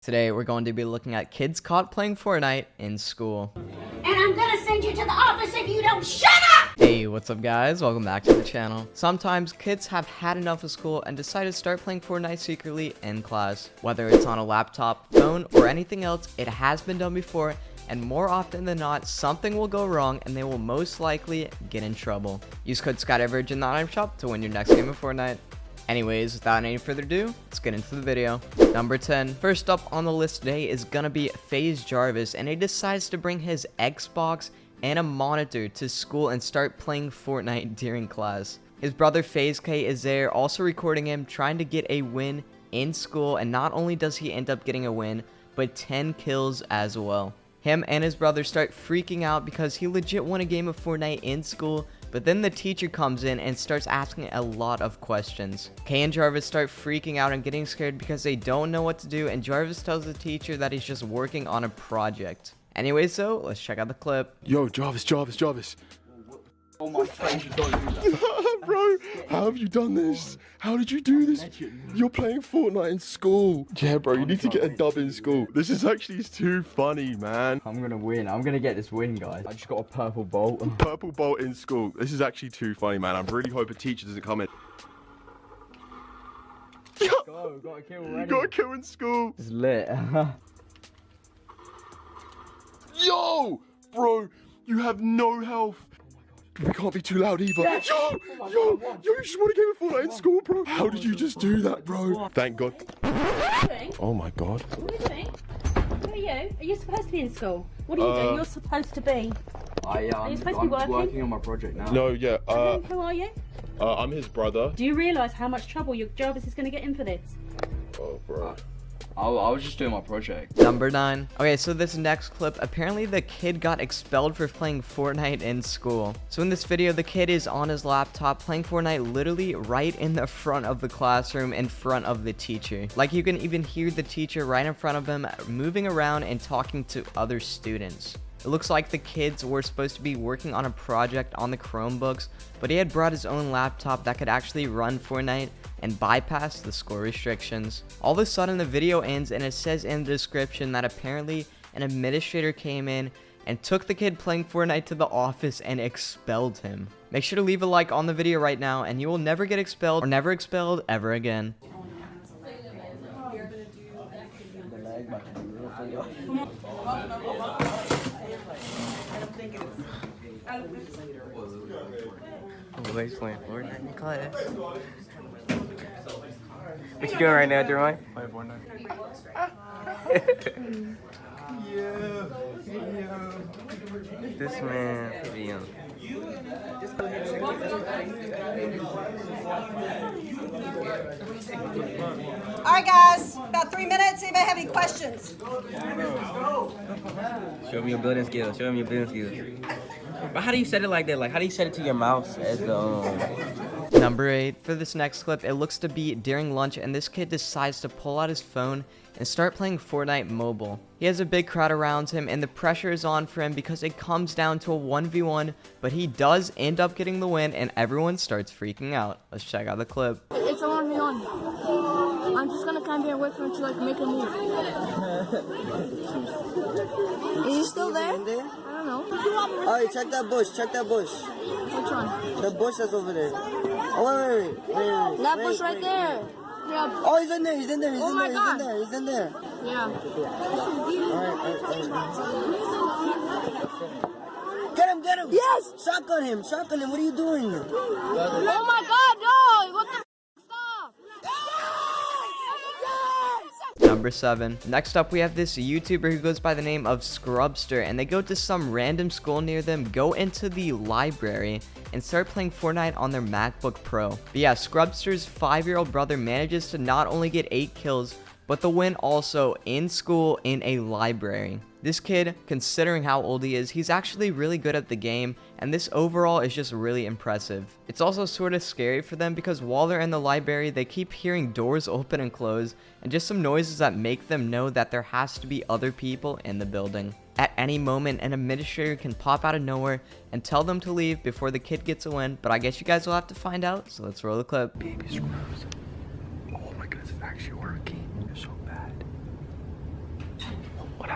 Today, we're going to be looking at kids caught playing Fortnite in school. And I'm gonna send you to the office if you don't shut up! Hey, what's up guys? Welcome back to the channel. Sometimes kids have had enough of school and decide to start playing Fortnite secretly in class. Whether it's on a laptop, phone, or anything else, it has been done before, and more often than not, something will go wrong and they will most likely get in trouble. Use code SkyDiverge in the item shop to win your next game of Fortnite. Anyways, without any further ado, let's get into the video. Number 10. First up on the list today is gonna be Faze Jarvis, and he decides to bring his Xbox and a monitor to school and start playing Fortnite during class. His brother Faze K is there, also recording him, trying to get a win in school, and not only does he end up getting a win, but 10 kills as well. Him and his brother start freaking out because he legit won a game of Fortnite in school, but then the teacher comes in and starts asking a lot of questions. Kay and Jarvis start freaking out and getting scared because they don't know what to do, and Jarvis tells the teacher that he's just working on a project. Anyways, so let's check out the clip. Yo, Jarvis. Oh my God. Bro, how have you done this? How did you do this? You're playing Fortnite in school. Yeah, bro, you need to get a dub in school. This is actually too funny, man. I'm gonna win. I'm gonna get this win, guys. I just got a purple bolt. Purple bolt in school. This is actually too funny, man. I'm really hoping teacher doesn't come in. Go, got a kill already. You got a kill in school. It's lit. Yo, bro, you have no health. We can't be too loud either. Yes. Yo, you just want to game of Fortnite in school, bro. How did you just do that, bro? Thank God. What are you doing? Oh my God. What are you doing? Who are you? Are you supposed to be in school? What are you doing? You're supposed to be. I'm you supposed to be working? on my project now. No, yeah. Who are you? I'm his brother. Do you realise how much trouble your Jarvis is going to get in for this? Oh, bro. I was just doing my project. Number 9. Okay, so this next clip, apparently the kid got expelled for playing Fortnite in school. So in this video, the kid is on his laptop playing Fortnite literally right in the front of the classroom in front of the teacher. Like, you can even hear the teacher right in front of him moving around and talking to other students. It looks like the kids were supposed to be working on a project on the Chromebooks, but he had brought his own laptop that could actually run Fortnite and bypass the score restrictions. All of a sudden, the video ends and it says in the description that apparently an administrator came in and took the kid playing Fortnite to the office and expelled him. Make sure to leave a like on the video right now and you will never get expelled or never expelled ever again. Everybody's playing Fortnite in class. What you doing right now, Jerome? Playing Fortnite. This man, video. Alright guys, about 3 minutes. Anybody have any questions? Show me your building skills. Show me your building skills. But how do you set it like that? Like, how do you set it to your mouse as the Number 8. For this next clip, it looks to be during lunch and this kid decides to pull out his phone and start playing Fortnite mobile. He has a big crowd around him and the pressure is on for him because it comes down to a 1v1, but he does end up getting the win and everyone starts freaking out. Let's check out the clip. It's a 1v1. I'm just gonna come here and wait for him to make a move. Is he still there? I don't know. Alright, check that bush. Which one? The bush that's over there. Oh, wait. That bush right there. Yeah. Oh, he's in there. He's in there. Yeah. Alright. Get him. Yes! Shotgun him. What are you doing? Oh my God, no! What the f? Stop! Number 7. Next up, we have this YouTuber who goes by the name of Scrubster, and they go to some random school near them, go into the library, and start playing Fortnite on their MacBook Pro. But yeah, Scrubster's 5-year-old brother manages to not only get 8 kills, but the win also in school in a library. This kid, considering how old he is, he's actually really good at the game, and this overall is just really impressive. It's also sort of scary for them because while they're in the library, they keep hearing doors open and close, and just some noises that make them know that there has to be other people in the building. At any moment, an administrator can pop out of nowhere and tell them to leave before the kid gets a win, but I guess you guys will have to find out, so let's roll the clip. Baby scrubs. Oh my goodness, it's actually working. You're so bad.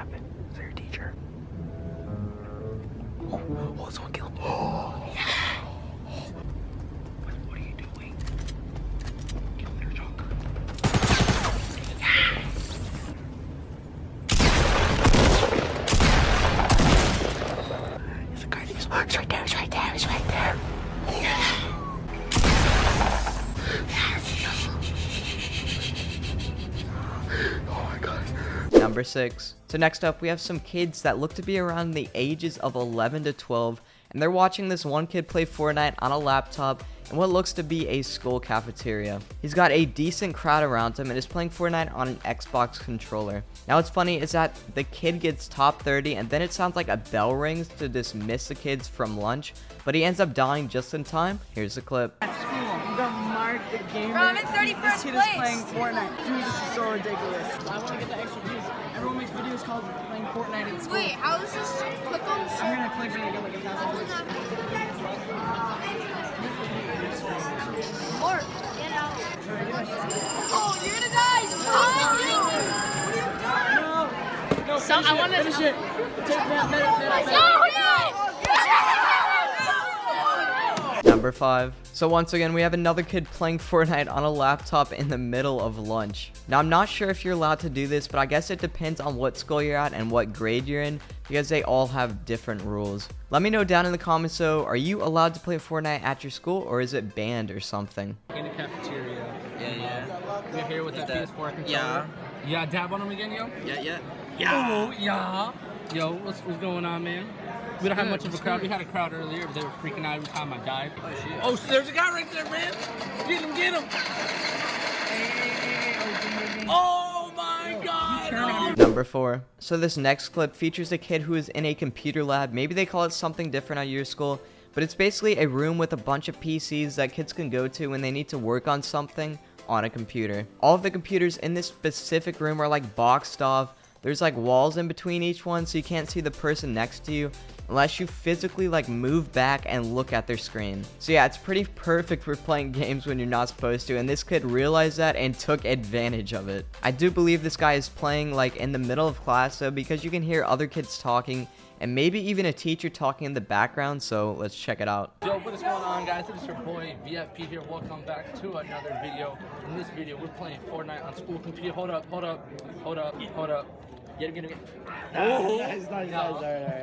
happened? Is that your teacher? Oh, someone killed him. Oh, yeah. What are you doing? Kill their talker. Yeah. There's a guy. He's right there. He's right there. He's right there. Yeah. Oh my god. Number 6. So next up, we have some kids that look to be around the ages of 11 to 12, and they're watching this one kid play Fortnite on a laptop in what looks to be a school cafeteria. He's got a decent crowd around him and is playing Fortnite on an Xbox controller. Now what's funny is that the kid gets top 30 and then it sounds like a bell rings to dismiss the kids from lunch, but he ends up dying just in time. Here's the clip. At school, you got Mark the gamer. Bro, I'm in 31st This kid place. is playing Fortnite. Dude, this is so ridiculous. I want to get the extra views. Everyone makes videos called playing Fortnite in school. Wait, how is this? Click on this. I'm gonna click it and get like 1,000 views. Mark, get out. Oh, you're gonna die. No, So I want to finish it. Number 5. So once again, we have another kid playing Fortnite on a laptop in the middle of lunch. Now I'm not sure if you're allowed to do this, but I guess it depends on what school you're at and what grade you're in, because they all have different rules. Let me know down in the comments though, are you allowed to play Fortnite at your school or is it banned or something? In the cafeteria. Yeah. We're here with the PS4 controller. Yeah. You got dab on him again, yo? Yeah. Oh, yeah. Yo, what's going on, man? We don't have much of a crowd. We had a crowd earlier, but they were freaking out every time I died. Oh, shit. Oh, there's a guy right there, man. Get him, get him. Oh, my God. Number 4. So this next clip features a kid who is in a computer lab. Maybe they call it something different at your school, but it's basically a room with a bunch of PCs that kids can go to when they need to work on something on a computer. All of the computers in this specific room are like boxed off. There's like walls in between each one, so you can't see the person next to you unless you physically like move back and look at their screen. So yeah, it's pretty perfect for playing games when you're not supposed to, and this kid realized that and took advantage of it. I do believe this guy is playing like in the middle of class though, because you can hear other kids talking and maybe even a teacher talking in the background, so let's check it out. Yo, what is going on, guys? It is your boy VFP here. Welcome back to another video. In this video, we're playing Fortnite on school computer. Hold up. Get him. Nice.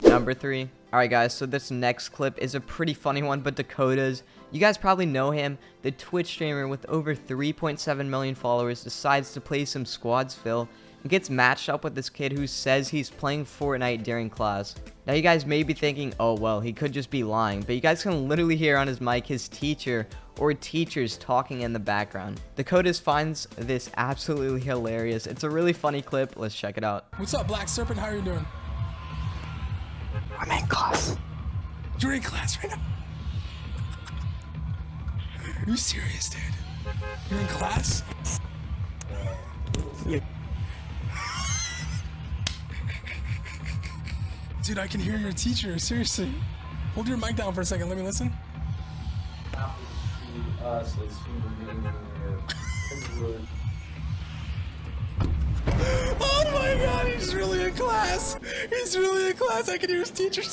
Number 3. Alright guys, so this next clip is a pretty funny one, but Dakota's, you guys probably know him, the Twitch streamer with over 3.7 million followers, decides to play some squads fill and gets matched up with this kid who says he's playing Fortnite during class. Now you guys may be thinking, oh well, he could just be lying, but you guys can literally hear on his mic his teacher or teachers talking in the background. Dakotas finds this absolutely hilarious. It's a really funny clip. Let's check it out. What's up, Black Serpent? How are you doing? I'm in class. You're in class right now? Are you serious, dude? You're in class? Yeah. Dude, I can hear your teacher. Seriously. Hold your mic down for a second. Let me listen. Oh my god, he's really in class. He's really in class. I can hear his teacher.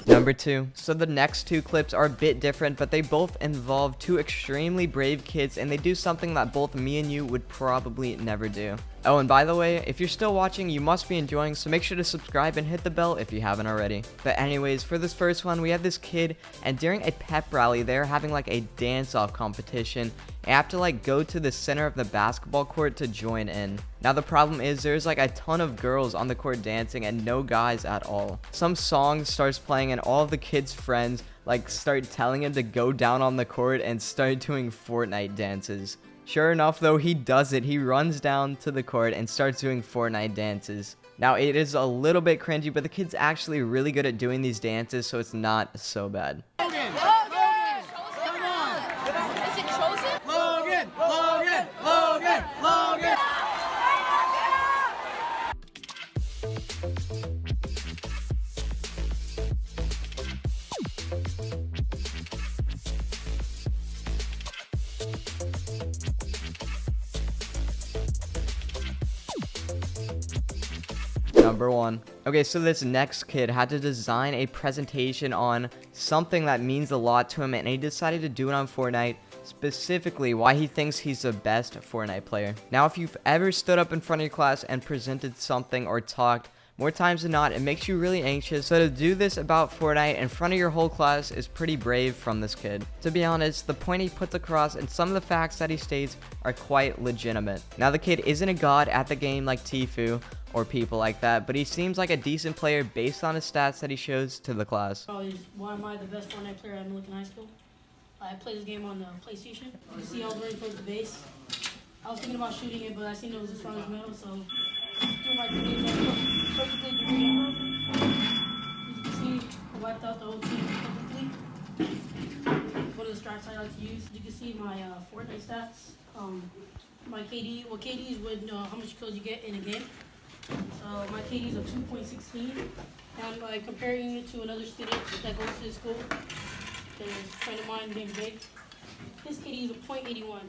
Number 2. So the next 2 clips are a bit different, but they both involve 2 extremely brave kids, and they do something that both me and you would probably never do. Oh, and by the way, if you're still watching, you must be enjoying, so make sure to subscribe and hit the bell if you haven't already. But anyways, for this first one, we have this kid, and during a pep rally, they're having like a dance-off competition. You have to like go to the center of the basketball court to join in. Now the problem is there's like a ton of girls on the court dancing and no guys at all. Some song starts playing and all of the kids' friends like start telling him to go down on the court and start doing Fortnite dances. Sure enough though, he does it. He runs down to the court and starts doing Fortnite dances. Now it is a little bit cringy, but the kid's actually really good at doing these dances, so it's not so bad. number 1. Okay, so this next kid had to design a presentation on something that means a lot to him, and he decided to do it on Fortnite, specifically why he thinks he's the best Fortnite player. Now, if you've ever stood up in front of your class and presented something or talked, more times than not, it makes you really anxious. So to do this about Fortnite in front of your whole class is pretty brave from this kid. To be honest, the point he puts across and some of the facts that he states are quite legitimate. Now, the kid isn't a god at the game like Tfue or people like that, but he seems like a decent player based on his stats that he shows to the class. Why am I the best Fortnite player I know in high school? I played this game on the PlayStation. You can see I was very close to base. I was thinking about shooting it, but I seen it was as far as middle, so threw my grenades on perfectly grenade. You can see I wiped out the whole team perfectly. One of the strats I like to use. You can see my Fortnite stats. My KD. Well, KD is when how much kills you get in a game. So my KD is a 2.16, and by comparing it to another student that goes to the school, there's a friend of mine named Big. His KD is a 0.81.